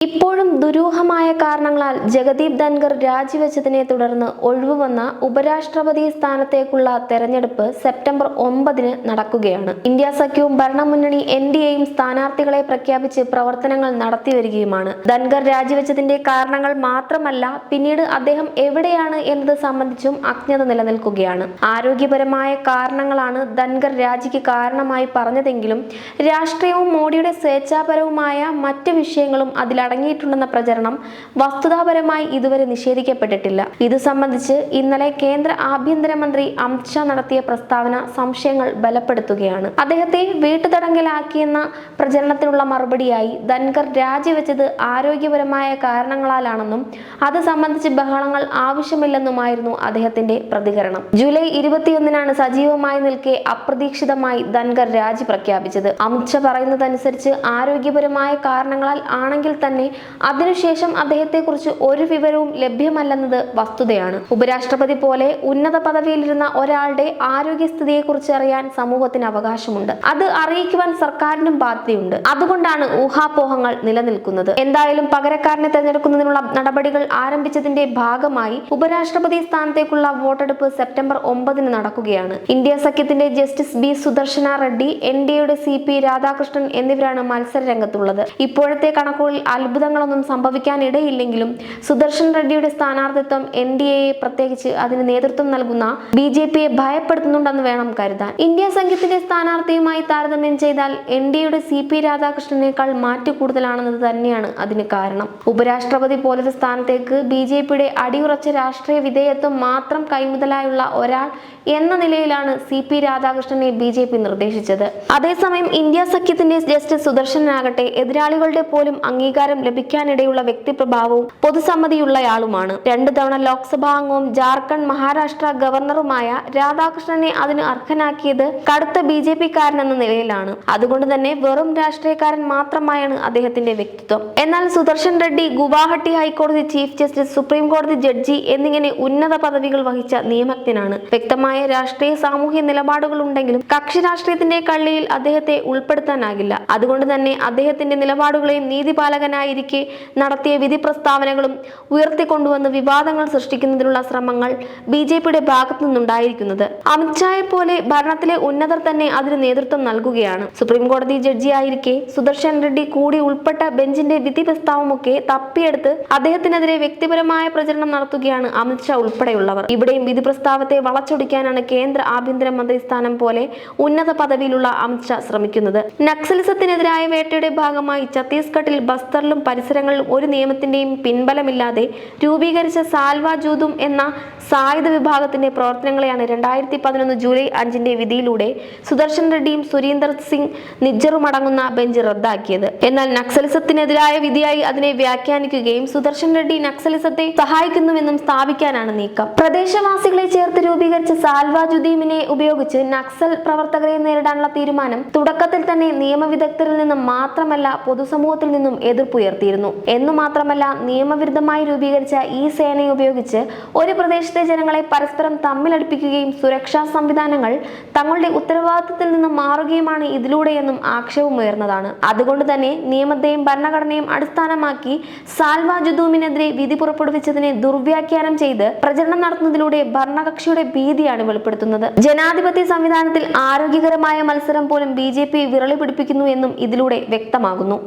ഇപ്പോഴും ദുരൂഹമായ കാരണങ്ങളാൽ ജഗദീപ് ധൻഖർ രാജിവെച്ചതിനെ തുടർന്ന് ഒഴിവുവന്ന ഉപരാഷ്ട്രപതി സ്ഥാനത്തേക്കുള്ള തെരഞ്ഞെടുപ്പ് സെപ്റ്റംബർ 9 നടക്കുകയാണ്. ഇന്ത്യ സഖ്യവും ഭരണമുന്നണി NDAയും സ്ഥാനാർത്ഥികളെ പ്രഖ്യാപിച്ച് പ്രവർത്തനങ്ങൾ നടത്തിവരികയുമാണ്. ധൻഖർ രാജിവെച്ചതിന്റെ കാരണങ്ങൾ മാത്രമല്ല, പിന്നീട് അദ്ദേഹം എവിടെയാണ് എന്നത് സംബന്ധിച്ചും അജ്ഞത നിലനിൽക്കുകയാണ്. ആരോഗ്യപരമായ കാരണങ്ങളാണ് ധൻഖർ രാജിക്ക് കാരണമായി പറഞ്ഞതെങ്കിലും രാഷ്ട്രീയവും മോഡിയുടെ സ്വേച്ഛാപരവുമായ മറ്റ് വിഷയങ്ങളും അടങ്ങിയിട്ടുണ്ടെന്ന പ്രചരണം വസ്തുതാപരമായി ഇതുവരെ നിഷേധിക്കപ്പെട്ടിട്ടില്ല. ഇത് സംബന്ധിച്ച് ഇന്നലെ കേന്ദ്ര ആഭ്യന്തരമന്ത്രി അമിത് ഷാ നടത്തിയ പ്രസ്താവന സംശയങ്ങൾ ബലപ്പെടുത്തുകയാണ്. അദ്ദേഹത്തെ വീട്ടുതടങ്കലാക്കിയെന്ന പ്രചരണത്തിനുള്ള മറുപടിയായി ധൻഖർ രാജിവെച്ചത് ആരോഗ്യപരമായ കാരണങ്ങളാലാണെന്നും അത് സംബന്ധിച്ച് ബഹളങ്ങൾ ആവശ്യമില്ലെന്നുമായിരുന്നു അദ്ദേഹത്തിന്റെ പ്രതികരണം. ജൂലൈ 21 സജീവമായി നിൽക്കെ അപ്രതീക്ഷിതമായി ധൻഖർ രാജി പ്രഖ്യാപിച്ചത്. അമിത് ഷാ പറയുന്നതനുസരിച്ച് ആരോഗ്യപരമായ കാരണങ്ങളാൽ ആണെങ്കിൽ തന്നെ അതിനുശേഷം അദ്ദേഹത്തെക്കുറിച്ച് ഒരു വിവരവും ലഭ്യമല്ലെന്നത് വസ്തുതയാണ്. ഉപരാഷ്ട്രപതി പോലെ ഉന്നത പദവിയിലിരുന്ന ഒരാളുടെ ആരോഗ്യസ്ഥിതിയെക്കുറിച്ച് അറിയാൻ സമൂഹത്തിന് അവകാശമുണ്ട്. അത് അറിയിക്കുവാൻ സർക്കാരിനും ബാധ്യതയുണ്ട്. അതുകൊണ്ടാണ് ഊഹാപോഹങ്ങൾ നിലനിൽക്കുന്നത്. എന്തായാലും പകരക്കാരനെ തെരഞ്ഞെടുക്കുന്നതിനുള്ള നടപടികൾ ആരംഭിച്ചതിന്റെ ഭാഗമായി ഉപരാഷ്ട്രപതി സ്ഥാനത്തേക്കുള്ള വോട്ടെടുപ്പ് സെപ്റ്റംബർ 9 നടക്കുകയാണ്. ഇന്ത്യ സഖ്യത്തിന്റെ ജസ്റ്റിസ് B. സുദർശന റെഡ്ഡി, NDAയുടെ CP രാധാകൃഷ്ണൻ എന്നിവരാണ് മത്സര രംഗത്തുള്ളത്. ഇപ്പോഴത്തെ കണക്കുകളിൽ അത്ഭുതങ്ങളൊന്നും സംഭവിക്കാനിടയില്ലെങ്കിലും സുദർശൻ റെഡ്ഡിയുടെ സ്ഥാനാർത്ഥിത്വം NDAയെ, പ്രത്യേകിച്ച് അതിന് നേതൃത്വം നൽകുന്ന BJPയെ ഭയപ്പെടുത്തുന്നുണ്ടെന്ന് വേണം കരുതാൻ. ഇന്ത്യ സഖ്യത്തിന്റെ സ്ഥാനാർത്ഥിയുമായി താരതമ്യം ചെയ്താൽ NDAയുടെ CP രാധാകൃഷ്ണനേക്കാൾ മാറ്റ് കൂടുതലാണെന്നത് തന്നെയാണ് അതിന് കാരണം. ഉപരാഷ്ട്രപതി പോലൊരു സ്ഥാനത്തേക്ക് BJPയുടെ അടിയുറച്ച രാഷ്ട്രീയ വിധേയത്വം മാത്രം കൈമുതലായുള്ള ഒരാൾ എന്ന നിലയിലാണ് CP രാധാകൃഷ്ണനെ BJP നിർദ്ദേശിച്ചത്. അതേസമയം ഇന്ത്യ സഖ്യത്തിന്റെ ജസ്റ്റിസ് സുദർശനാകട്ടെ എതിരാളികളുടെ പോലും അംഗീകാരം ലഭിക്കാനിടയുള്ള വ്യക്തിപ്രഭാവവും പൊതുസമ്മതിയുള്ളയാളുമാണ്. 2 തവണ ലോക്സഭാ അംഗവും ജാർഖണ്ഡ്, മഹാരാഷ്ട്ര ഗവർണറുമായ രാധാകൃഷ്ണനെ അതിന് അർഹനാക്കിയത് കടുത്ത BJPക്കാരൻ എന്ന നിലയിലാണ്. അതുകൊണ്ട് തന്നെ വെറും രാഷ്ട്രീയക്കാരൻ മാത്രമായാണ് അദ്ദേഹത്തിന്റെ വ്യക്തിത്വം. എന്നാൽ സുദർശൻ റെഡ്ഡി ഗുവാഹട്ടി ഹൈക്കോടതി ചീഫ് ജസ്റ്റിസ്, സുപ്രീം കോടതി ജഡ്ജി എന്നിങ്ങനെ ഉന്നത പദവികൾ വഹിച്ച നിയമജ്ഞനാണ്. വ്യക്തമായ രാഷ്ട്രീയ സാമൂഹ്യ നിലപാടുകൾ ഉണ്ടെങ്കിലും കക്ഷി രാഷ്ട്രീയത്തിന്റെ കള്ളിയിൽ അദ്ദേഹത്തെ ഉൾപ്പെടുത്താനാകില്ല. അതുകൊണ്ട് തന്നെ അദ്ദേഹത്തിന്റെ നിലപാടുകളെയും നീതിപാലകനായിരിക്കെ നടത്തിയ വിധി പ്രസ്താവനകളും ഉയർത്തിക്കൊണ്ടുവന്ന് വിവാദങ്ങൾ സൃഷ്ടിക്കുന്നതിനുള്ള ശ്രമങ്ങൾ BJPയുടെ ഭാഗത്തു നിന്നുണ്ടായിരിക്കുന്നത്. അമിത് ഷായെ പോലെ ഭരണത്തിലെ ഉന്നതർ തന്നെ അതിന് നേതൃത്വം നൽകുകയാണ്. സുപ്രീം കോടതി ജഡ്ജിയായിരിക്കെ സുദർശൻ റെഡ്ഡി കൂടി ഉൾപ്പെട്ട ബെഞ്ചിന്റെ വിധി പ്രസ്താവമൊക്കെ തപ്പിയെടുത്ത് അദ്ദേഹത്തിനെതിരെ വ്യക്തിപരമായ പ്രചരണം നടത്തുകയാണ് അമിത് ഷാ ഉൾപ്പെടെയുള്ളവർ. ഇവിടെയും വിധി പ്രസ്താവത്തെ വളച്ചൊടിക്കാനാണ് കേന്ദ്ര ആഭ്യന്തരമന്ത്രി സ്ഥാനം പോലെ ഉന്നത പദവിയിലുള്ള അമിത് ഷാ ശ്രമിക്കുന്നത്. നക്സലിസത്തിനെതിരായ വേട്ടയുടെ ഭാഗമായി ഛത്തീസ്ഗഡിൽ, ബസ്തറിലും പരിസരങ്ങളിലും ഒരു നിയമത്തിന്റെയും പിൻബലമില്ലാതെ രൂപീകരിച്ച സാൽവ ജൂതും എന്ന സായുധ വിഭാഗത്തിന്റെ പ്രവർത്തനങ്ങളെയാണ് 2011 ജൂലൈ 5 വിധിയിലൂടെ സുദർശൻ റെഡ്ഡിയും സുരീന്ദർ സിംഗ് നിജ്ജറും അടങ്ങുന്ന ബെഞ്ച് റദ്ദാക്കിയത്. എന്നാൽ നക്സലിസത്തിനെതിരായ വിധിയായി അതിനെ വ്യാഖ്യാനിക്കുകയും സുദർശൻ റെഡ്ഡി നക്സലിസത്തെ സഹായിക്കുന്നുവെന്നും സ്ഥാപിക്കാനാണ് നീക്കം. പ്രദേശവാസികളെ ചേർത്ത് രൂപീകരിച്ച സാൽവ ജുദീമിനെ ഉപയോഗിച്ച് നക്സൽ പ്രവർത്തകരെ നേരിടാനുള്ള തീരുമാനം തുടക്കത്തിൽ തന്നെ നിയമവിദഗ്ധരിൽ നിന്നും മാത്രമല്ല പൊതുസമൂഹത്തിൽ നിന്നും എതിർപ്പുയർത്തിയിരുന്നു. എന്നു മാത്രമല്ല, നിയമവിരുദ്ധമായി രൂപീകരിച്ച ഈ സേനയെ ഉപയോഗിച്ച് ഒരു പ്രദേശത്തെ ജനങ്ങളെ പരസ്പരം തമ്മിലടിപ്പിക്കുകയും സുരക്ഷാ സംവിധാനങ്ങൾ തങ്ങളുടെ ഉത്തരവാദിത്തത്തിൽ നിന്ന് മാറുകയുമാണ് ഇതിലൂടെയെന്നും ആക്ഷേപമുയർന്നതാണ്. അതുകൊണ്ട് തന്നെ നിയമത്തെയും ഭരണഘടനയും അടിസ്ഥാനമാക്കി സാൽവ ജുദൂമിനെതിരെ വിധി പുറപ്പെടുവിച്ചതിനെ ദുർവ്യാഖ്യാനം ചെയ്ത് പ്രചരണം നടത്തുന്നതിലൂടെ ഭരണകക്ഷിയുടെ ഭീതിയാണ് വെളിപ്പെടുത്തുന്നത്. ജനാധിപത്യ സംവിധാനത്തിൽ ആരോഗ്യകരമായ മത്സരം പോലും BJP വിരളി പിടിപ്പിക്കുന്നു എന്നും ഇതിലൂടെ വ്യക്തമാകുന്നു.